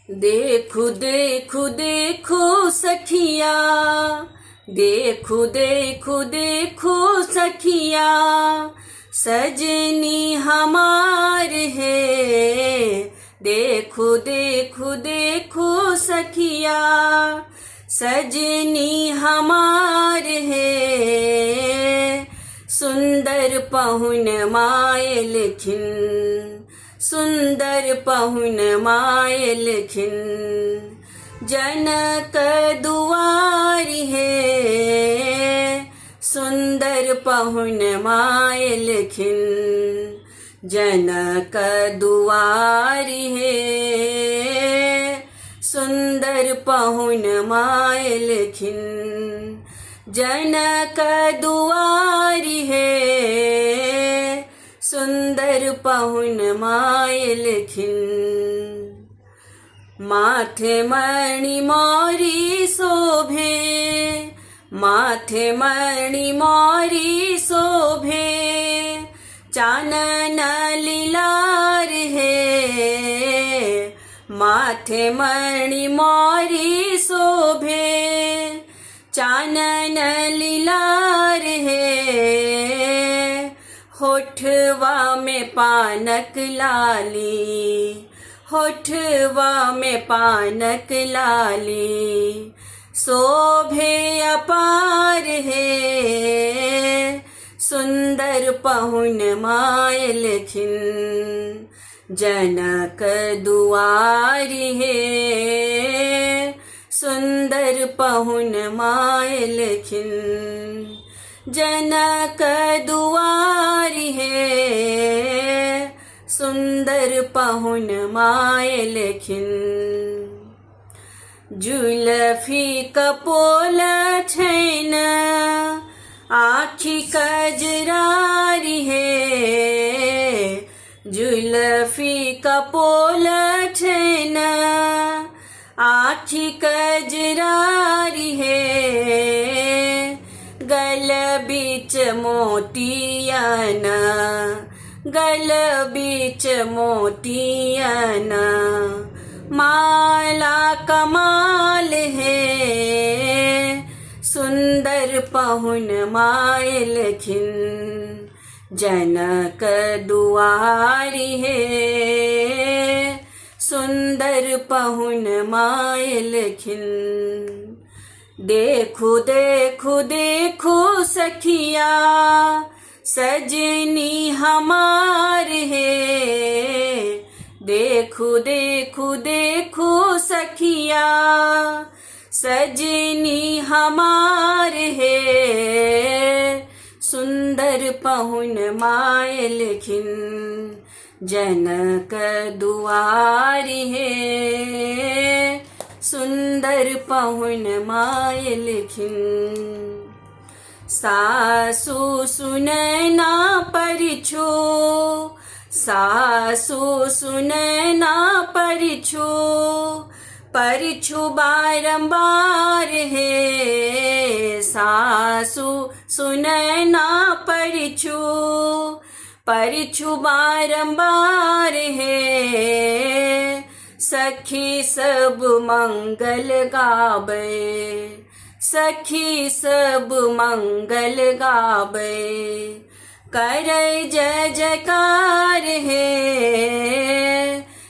देखो देखो देखो सखिया, देखो देखो देखो सखिया, सजनी हमार है। देखो देखो देखो सखिया, सजनी हमार है। सुंदर पहुन मायल खिन, सुंदर पहुन मायल खिन, जनक दुआरी है। सुंदर पहुन मायल खिन, जनक दुआरी है। सुंदर पहुन मायल खिन, जनक दुआरी है। सुंदर पहुन मायल खिन, माथे मणि मोरी शोभे, माथे मणि मोरी शोभे, चानन लीलार है। माथे मणि मोरी शोभे, चानन लीलार है। होठवा में पानक लाली, होठवा में पानक लाली, शोभे अपार है। सुंदर पहुन मायल खिन, जनक दुआरी है। सुंदर पहुन मायल खिन, जनक दुआरी है। सुंदर पहुन मायल खिन, जुलफी कपोल छैन, आँखी कजरारी है। जुलफी कपोल छैन, आँखी कजरारी है। गल बीच मोतियन, गल बीच मोतियन, माला कमाल है। सुंदर पहुन मायल खिन, जनक दुआरी है। सुंदर पहुन मायल खिन, देखो देखो देखो सखिया, सजनी हमार है। देखो देखो देखो सखिया, सजनी हमार है। सुंदर पहुन मायल खिन, जनक दुआरी है। सुंदर पहुन मायल खिन, सासु सुनैना परिछो, सासु सुनैना परिछो, परिछो बारंबार है। सासु सुनैना परिछो, परिछो बारंबार है। सखी सब मंगल गावे, सखी सब मंगल गावे, करे जय जयकार है।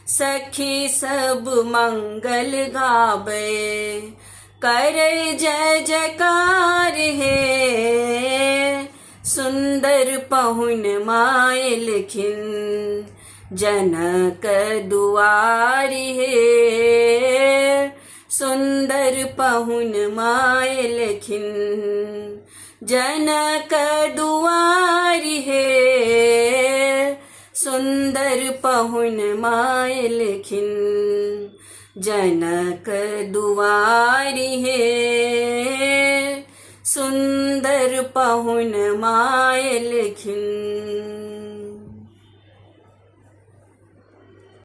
सखी सब मंगल गावे, करे जय जयकार है। सुंदर पहुन मायल खिन, जनक दुआरी है। सुंदर पहुन मायल खिन, जनक दुआरी है। सुंदर पहुन मायल खिन, जनक दुआरी है। सुंदर पहुन मायल खिन।